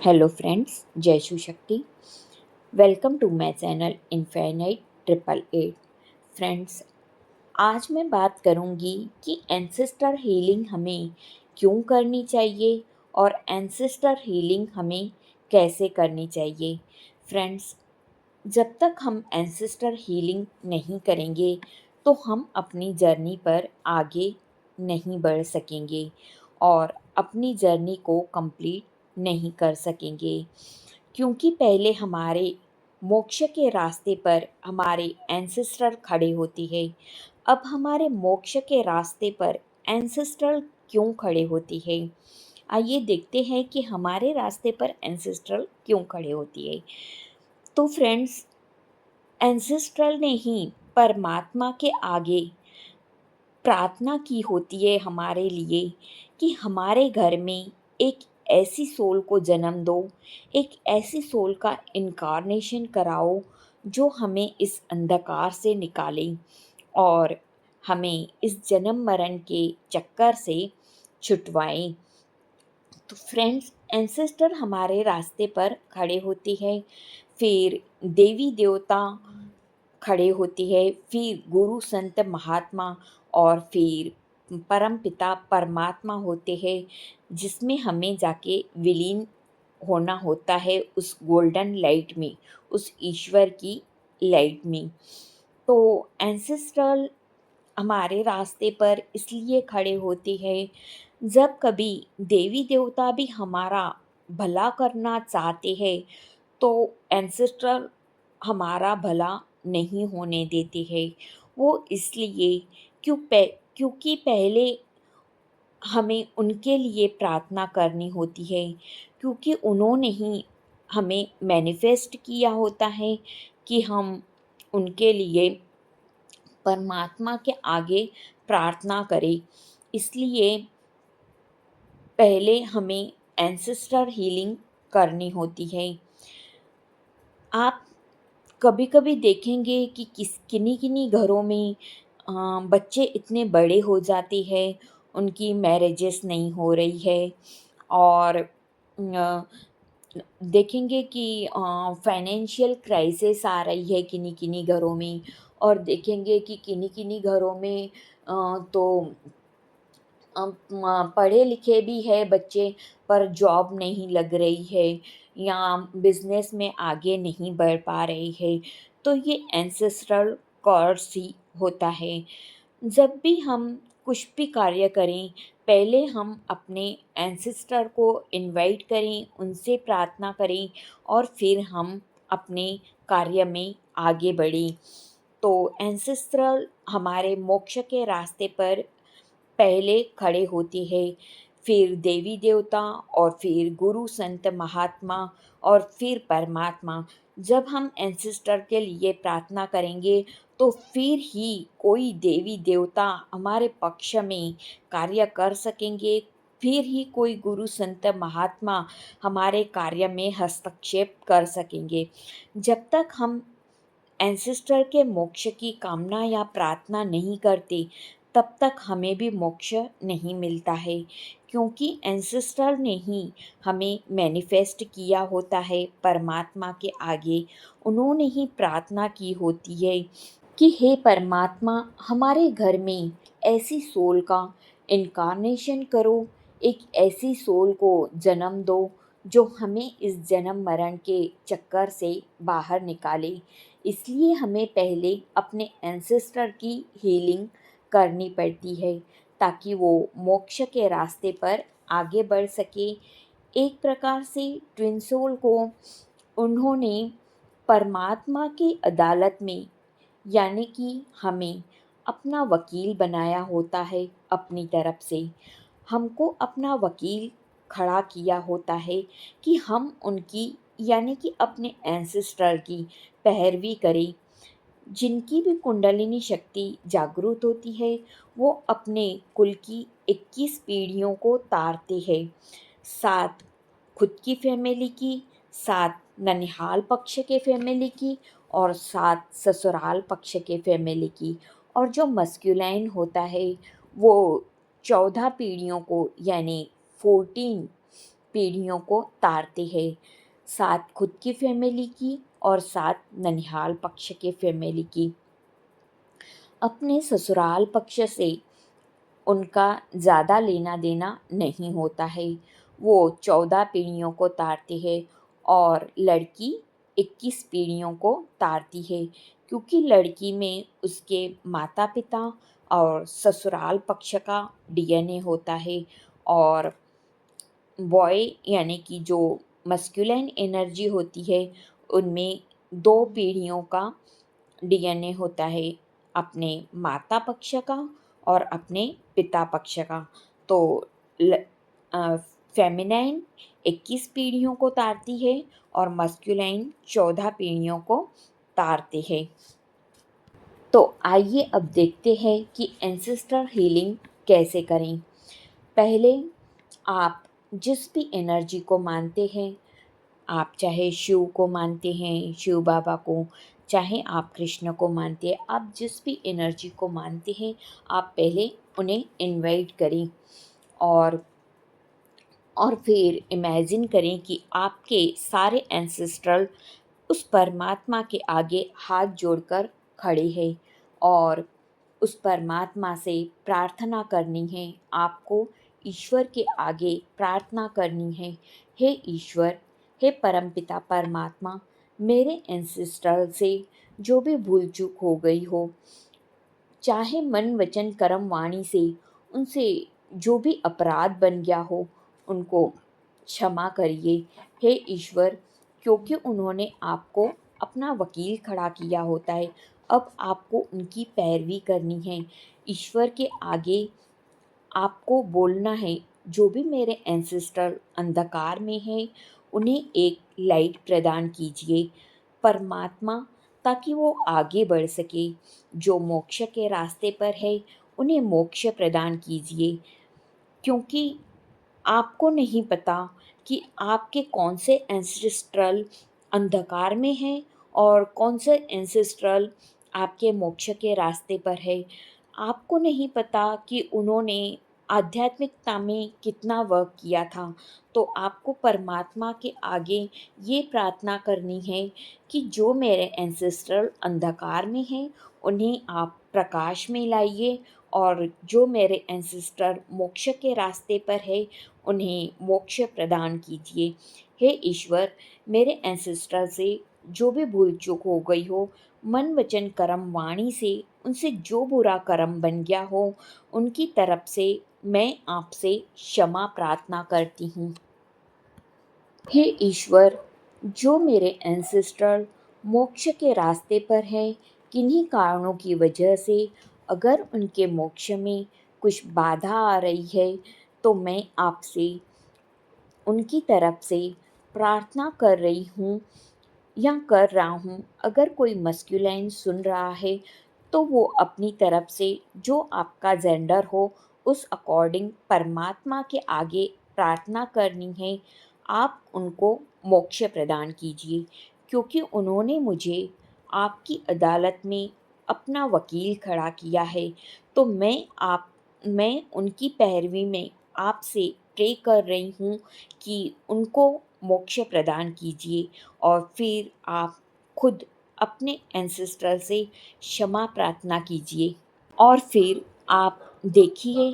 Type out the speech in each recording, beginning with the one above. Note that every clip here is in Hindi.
हेलो फ्रेंड्स, जय Shiv Shakti. Welcome to my channel infinite triple eight. Friends, आज मैं बात करूंगी कि एंसेस्टर हीलिंग हमें क्यों करनी चाहिए और एंसेस्टर हीलिंग हमें कैसे करनी चाहिए। फ्रेंड्स, जब तक हम एंसेस्टर हीलिंग नहीं करेंगे तो हम अपनी जर्नी पर आगे नहीं बढ़ सकेंगे और अपनी जर्नी को कंप्लीट नहीं कर सकेंगे, क्योंकि पहले हमारे मोक्ष के रास्ते पर हमारे एंसेस्टर खड़े होते हैं। अब हमारे मोक्ष के रास्ते पर एंसेस्टर क्यों खड़े होती है? आइए देखते हैं कि हमारे रास्ते पर एंसेस्ट्रल क्यों खड़े होती है। तो फ्रेंड्स, एंसेस्ट्रल ने ही परमात्मा के आगे प्रार्थना की होती है हमारे लिए कि हमारे घर में एक ऐसी सोल को जन्म दो, एक ऐसी सोल का इनकारनेशन कराओ जो हमें इस अंधकार से निकाले और हमें इस जन्म मरण के चक्कर से छुटवाए। तो फ्रेंड्स, एंसेस्टर हमारे रास्ते पर खड़े होती है, फिर देवी देवता खड़े होती है, फिर गुरु संत महात्मा और फिर परम पिता परमात्मा होते हैं, जिसमें हमें जाके विलीन होना होता है उस गोल्डन लाइट में, उस ईश्वर की लाइट में। तो एंसेस्ट्रल हमारे रास्ते पर इसलिए खड़े होते हैं, जब कभी देवी देवता भी हमारा भला करना चाहते हैं तो एंसेस्टर हमारा भला नहीं होने देते हैं। वो इसलिए क्योंकि पहले हमें उनके लिए प्रार्थना करनी होती है, क्योंकि उन्होंने ही हमें मैनिफेस्ट किया होता है कि हम उनके लिए परमात्मा के आगे प्रार्थना करें। इसलिए पहले हमें एंसेस्टर हीलिंग करनी होती है। आप कभी कभी देखेंगे कि किन्हीं किन्हीं घरों में बच्चे इतने बड़े हो जाते हैं, उनकी मैरिजेस नहीं हो रही है और देखेंगे कि फाइनेंशियल क्राइसिस आ रही है किन्हीं किन्हीं घरों में, और देखेंगे कि किन्हीं किन्हीं घरों में तो पढ़े लिखे भी है बच्चे पर जॉब नहीं लग रही है या बिजनेस में आगे नहीं बढ़ पा रही है। तो ये एंसेस्ट्रल कर्स ही होता है। जब भी हम कुछ भी कार्य करें, पहले हम अपने एंसेस्टर को इनवाइट करें, उनसे प्रार्थना करें और फिर हम अपने कार्य में आगे बढ़ें। तो एंसेस्ट्रल हमारे मोक्ष के रास्ते पर पहले खड़े होते हैं, फिर देवी देवता और फिर गुरु संत महात्मा और फिर परमात्मा। जब हम एंसेस्टर के लिए प्रार्थना करेंगे तो फिर ही कोई देवी देवता हमारे पक्ष में कार्य कर सकेंगे, फिर ही कोई गुरु संत महात्मा हमारे कार्य में हस्तक्षेप कर सकेंगे। जब तक हम एंसेस्टर के मोक्ष की कामना या प्रार्थना नहीं करते, तब तक हमें भी मोक्ष नहीं मिलता है, क्योंकि एंसेस्टर ने ही हमें मैनिफेस्ट किया होता है परमात्मा के आगे। उन्होंने ही प्रार्थना की होती है कि हे परमात्मा, हमारे घर में ऐसी सोल का इनकारनेशन करो, एक ऐसी सोल को जन्म दो जो हमें इस जन्म मरण के चक्कर से बाहर निकाले। इसलिए हमें पहले अपने एंसेस्टर की हीलिंग करनी पड़ती है, ताकि वो मोक्ष के रास्ते पर आगे बढ़ सके। एक प्रकार से ट्विन सोल को उन्होंने परमात्मा की अदालत में, यानी कि हमें अपना वकील बनाया होता है। अपनी तरफ से हमको अपना वकील खड़ा किया होता है कि हम उनकी, यानी कि अपने एंसेस्टर की पैरवी करें। जिनकी भी कुंडलिनी शक्ति जागृत होती है, वो अपने कुल की 21 पीढ़ियों को तारते हैं। 7 खुद की फैमिली की, 7 ननिहाल पक्ष के फैमिली की और 7 ससुराल पक्ष के फैमिली की। और जो मस्कुलाइन होता है वो 14 पीढ़ियों को, यानी 14 पीढ़ियों को तारते हैं, 7 खुद की फैमिली की और 7 ननिहाल पक्ष के फैमिली की। अपने ससुराल पक्ष से उनका ज़्यादा लेना-देना नहीं होता है। वो 14 पीढ़ियों को तारते हैं और लड़की 21 पीढ़ियों को तारती है, क्योंकि लड़की में उसके माता-पिता और ससुराल पक्ष का डीएनए होता है और बॉय यानी कि जो मस्कुलिन एनर्जी होती है, उनमें 2 पीढ़ियों का डीएनए होता है, अपने माता पक्ष का और अपने पिता पक्ष का। तो ल फेमिनाइन 21 पीढ़ियों को तारती है और मस्कुलाइन 14 पीढ़ियों को तारते हैं। तो आइए अब देखते हैं कि एंसेस्टर हीलिंग कैसे करें। पहले आप जिस भी एनर्जी को मानते हैं, आप चाहे शिव को मानते हैं, शिव बाबा को, चाहे आप कृष्ण को मानते हैं, आप जिस भी एनर्जी को मानते हैं, आप पहले उन्हें इनवाइट करें और फिर इमेजिन करें कि आपके सारे एंसेस्ट्रल उस परमात्मा के आगे हाथ जोड़कर खड़े हैं और उस परमात्मा से प्रार्थना करनी है। आपको ईश्वर के आगे प्रार्थना करनी है, हे ईश्वर, हे परमपिता परमात्मा, मेरे एंसेस्टर से जो भी भूल चूक हो गई हो, चाहे मन वचन कर्म वाणी से उनसे जो भी अपराध बन गया हो, उनको क्षमा करिए हे ईश्वर, क्योंकि उन्होंने आपको अपना वकील खड़ा किया होता है। अब आपको उनकी पैरवी करनी है। ईश्वर के आगे आपको बोलना है, जो भी मेरे एंसेस्टर अंधकार में हैं, उन्हें एक लाइट प्रदान कीजिए परमात्मा, ताकि वो आगे बढ़ सके। जो मोक्ष के रास्ते पर है, उन्हें मोक्ष प्रदान कीजिए, क्योंकि आपको नहीं पता कि आपके कौन से एंसेस्ट्रल अंधकार में हैं और कौन से एंसेस्ट्रल आपके मोक्ष के रास्ते पर है। आपको नहीं पता कि उन्होंने आध्यात्मिकता में कितना वर्क किया था। तो आपको परमात्मा के आगे ये प्रार्थना करनी है कि जो मेरे एंसेस्ट्रल अंधकार में हैं, उन्हें आप प्रकाश में लाइए और जो मेरे एंसेस्टर मोक्ष के रास्ते पर है, उन्हें मोक्ष प्रदान कीजिए। हे ईश्वर, मेरे एंसेस्टर से जो भी भूल चूक हो गई हो, मन वचन कर्म वाणी से उनसे जो बुरा कर्म बन गया हो, उनकी तरफ से मैं आपसे क्षमा प्रार्थना करती हूँ। हे ईश्वर, जो मेरे एंसेस्टर मोक्ष के रास्ते पर हैं, किन्हीं कारणों की वजह से अगर उनके मोक्ष में कुछ बाधा आ रही है, तो मैं आपसे उनकी तरफ से प्रार्थना कर रही हूँ या कर रहा हूँ। अगर कोई मस्कुलाइन सुन रहा है, तो वो अपनी तरफ से जो आपका जेंडर हो, उस अकॉर्डिंग परमात्मा के आगे प्रार्थना करनी है। आप उनको मोक्ष प्रदान कीजिए, क्योंकि उन्होंने मुझे आपकी अदालत में अपना वकील खड़ा किया है। तो मैं उनकी पैरवी में आपसे प्रे कर रही हूँ कि उनको मोक्ष प्रदान कीजिए और फिर आप खुद अपने एंसेस्टर से क्षमा प्रार्थना कीजिए और फिर आप देखिए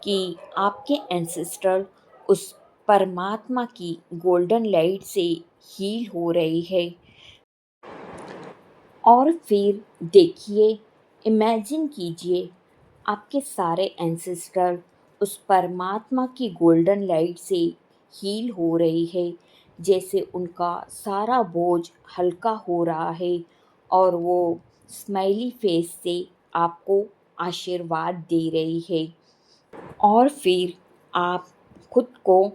कि आपके एंसेस्टर उस परमात्मा की गोल्डन लाइट से हील हो रही है। और फिर देखिए, इमेजिन कीजिए, आपके सारे एंसेस्टर उस परमात्मा की गोल्डन लाइट से हील हो रही है, जैसे उनका सारा बोझ हल्का हो रहा है और वो स्माइली फेस से आपको आशीर्वाद दे रही है। और फिर आप खुद को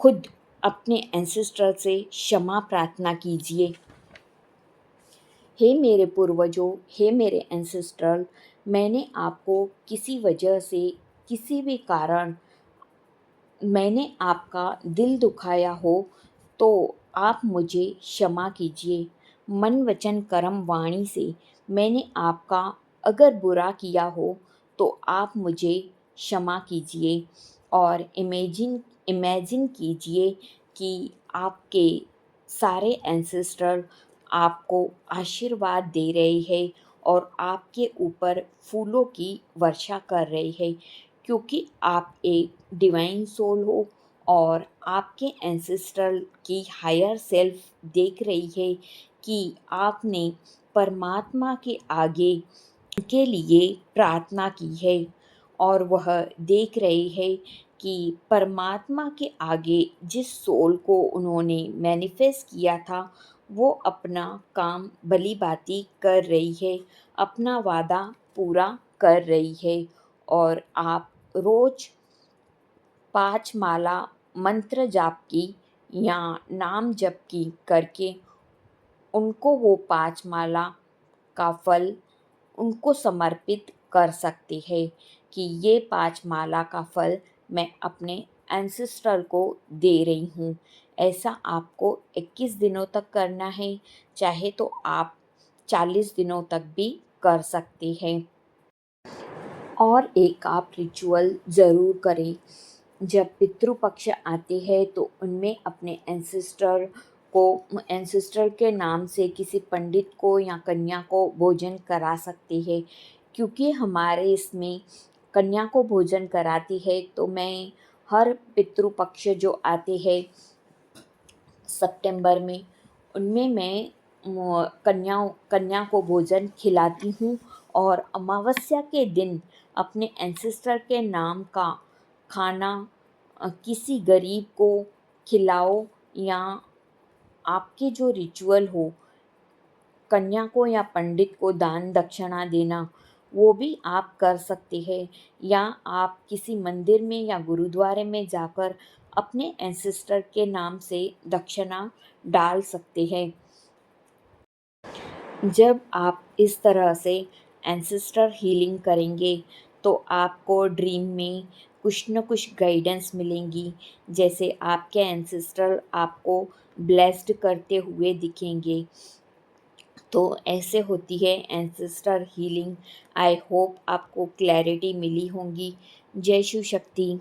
खुद अपने एंसेस्टर से क्षमा प्रार्थना कीजिए। हे मेरे पूर्वजों, हे मेरे एंसेस्टर, मैंने आपको किसी वजह से, किसी भी कारण मैंने आपका दिल दुखाया हो, तो आप मुझे क्षमा कीजिए। मन वचन कर्म वाणी से मैंने आपका अगर बुरा किया हो, तो आप मुझे क्षमा कीजिए। और इमेजिन इमेजिन कीजिए कि आपके सारे एंसेस्टर आपको आशीर्वाद दे रहे हैं और आपके ऊपर फूलों की वर्षा कर रहे हैं, क्योंकि आप एक डिवाइन सोल हो और आपके एंसेस्टर की हायर सेल्फ देख रही है कि आपने परमात्मा के आगे के लिए प्रार्थना की है और वह देख रहे हैं कि परमात्मा के आगे जिस सोल को उन्होंने मैनिफेस्ट किया था वो अपना काम भली-भांति कर रही है, अपना वादा पूरा कर रही है और आप रोज़ 5 माला मंत्र जाप की या नाम जप की करके उनको वो 5 माला का फल उनको समर्पित कर सकते हैं कि ये 5 माला का फल मैं अपने एंसेस्टर को दे रही हूँ। ऐसा आपको 21 दिनों तक करना है, चाहे तो आप 40 दिनों तक भी कर सकते हैं। और एक आप रिचुअल ज़रूर करें। जब पितृपक्ष आते हैं तो उनमें अपने एंसेस्टर के नाम से किसी पंडित को या कन्या को भोजन करा सकते हैं, क्योंकि हमारे इसमें कन्या को भोजन कराती है तो मैं हर पितृपक्ष जो आते हैं सितंबर में, उनमें मैं कन्या को भोजन खिलाती हूँ और अमावस्या के दिन अपने एंसेस्टर के नाम का खाना किसी गरीब को खिलाओ या आपके जो रिचुअल हो कन्या को या पंडित को दान दक्षिणा देना वो भी आप कर सकते हैं, या आप किसी मंदिर में या गुरुद्वारे में जाकर अपने एंसेस्टर के नाम से दक्षिणा डाल सकते हैं। जब आप इस तरह से एंसेस्टर हीलिंग करेंगे तो आपको ड्रीम में कुछ न कुछ गाइडेंस मिलेंगी, जैसे आपके एंसेस्टर आपको ब्लेस्ड करते हुए दिखेंगे। तो ऐसे होती है एंसेस्टर हीलिंग। आई होप आपको क्लैरिटी मिली होगी। जय शिव शक्ति।